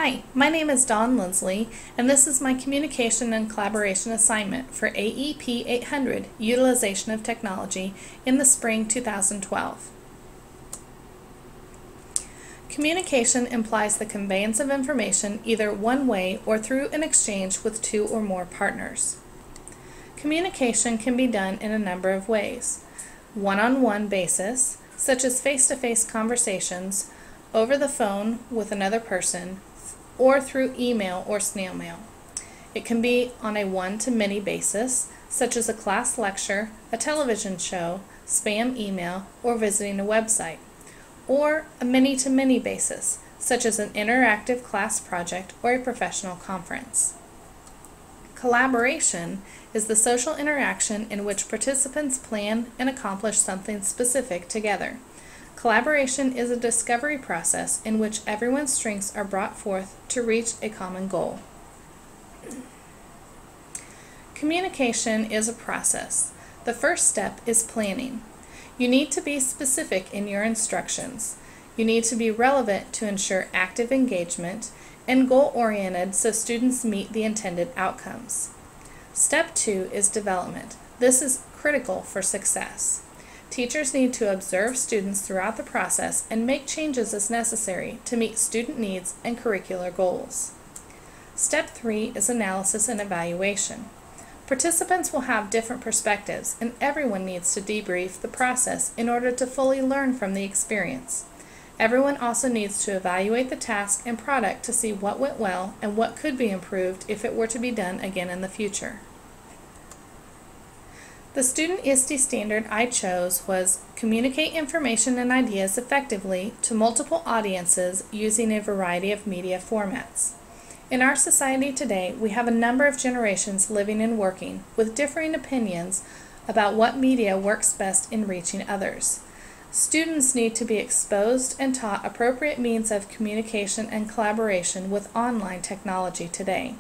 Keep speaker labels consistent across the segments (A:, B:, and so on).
A: Hi, my name is Dawn Lindsley, and this is my Communication and Collaboration assignment for AEP 800, Utilization of Technology, in the spring 2012. Communication implies the conveyance of information either one way or through an exchange with two or more partners. Communication can be done in a number of ways. One-on-one basis, such as face-to-face conversations, over the phone with another person, or through email or snail mail. It can be on a one-to-many basis, such as a class lecture, a television show, spam email, or visiting a website, or a many-to-many basis, such as an interactive class project or a professional conference. Collaboration is the social interaction in which participants plan and accomplish something specific together. Collaboration is a discovery process in which everyone's strengths are brought forth to reach a common goal. Communication is a process. The first step is planning. You need to be specific in your instructions. You need to be relevant to ensure active engagement and goal-oriented so students meet the intended outcomes. Step 2 is development. This is critical for success. Teachers need to observe students throughout the process and make changes as necessary to meet student needs and curricular goals. Step 3 is analysis and evaluation. Participants will have different perspectives, and everyone needs to debrief the process in order to fully learn from the experience. Everyone also needs to evaluate the task and product to see what went well and what could be improved if it were to be done again in the future. The student ISTE standard I chose was communicate information and ideas effectively to multiple audiences using a variety of media formats. In our society today, we have a number of generations living and working with differing opinions about what media works best in reaching others. Students need to be exposed and taught appropriate means of communication and collaboration with online technology today.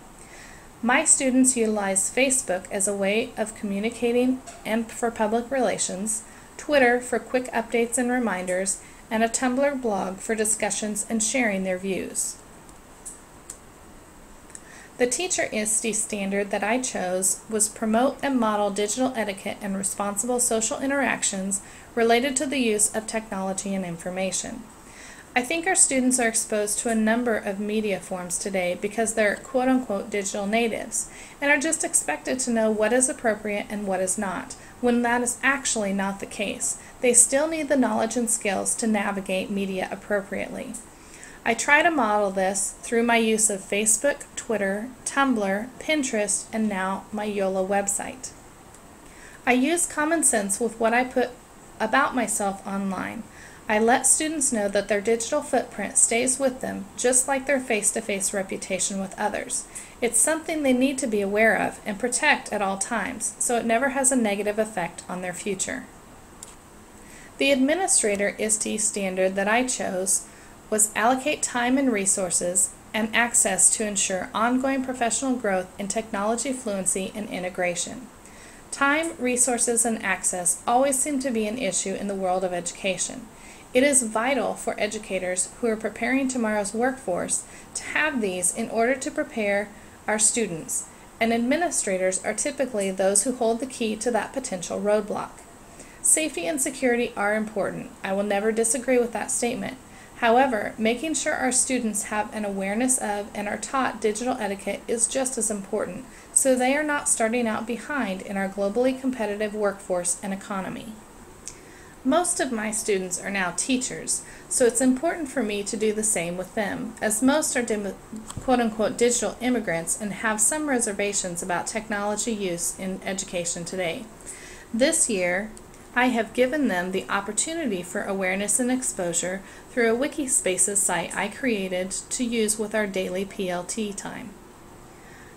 A: My students utilize Facebook as a way of communicating and for public relations, Twitter for quick updates and reminders, and a Tumblr blog for discussions and sharing their views. The teacher ISTE standard that I chose was promote and model digital etiquette and responsible social interactions related to the use of technology and information. I think our students are exposed to a number of media forms today because they're quote-unquote digital natives and are just expected to know what is appropriate and what is not, when that is actually not the case. They still need the knowledge and skills to navigate media appropriately. I try to model this through my use of Facebook, Twitter, Tumblr, Pinterest, and now my YOLO website. I use common sense with what I put about myself online. I let students know that their digital footprint stays with them, just like their face-to-face reputation with others. It's something they need to be aware of and protect at all times, so it never has a negative effect on their future. The administrator ISTE standard that I chose was allocate time and resources and access to ensure ongoing professional growth in technology fluency and integration. Time, resources, and access always seem to be an issue in the world of education. It is vital for educators who are preparing tomorrow's workforce to have these in order to prepare our students, and administrators are typically those who hold the key to that potential roadblock. Safety and security are important. I will never disagree with that statement. However, making sure our students have an awareness of and are taught digital etiquette is just as important, so they are not starting out behind in our globally competitive workforce and economy. Most of my students are now teachers, so it's important for me to do the same with them, as most are quote-unquote digital immigrants and have some reservations about technology use in education today. This year, I have given them the opportunity for awareness and exposure through a Wikispaces site I created to use with our daily PLT time.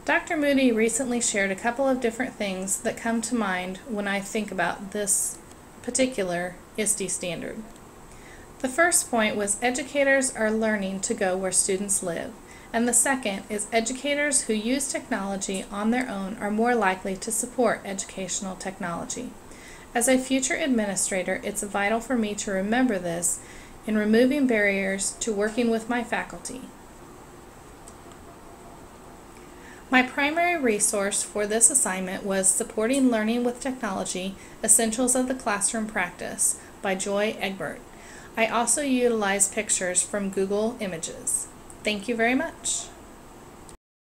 A: Dr. Moody recently shared a couple of different things that come to mind when I think about this particular ISTE standard. The first point was educators are learning to go where students live, and the second is educators who use technology on their own are more likely to support educational technology. As a future administrator, it's vital for me to remember this in removing barriers to working with my faculty. My primary resource for this assignment was Supporting Learning with Technology, Essentials of the Classroom Practice by Joy Egbert. I also utilized pictures from Google Images. Thank you very much.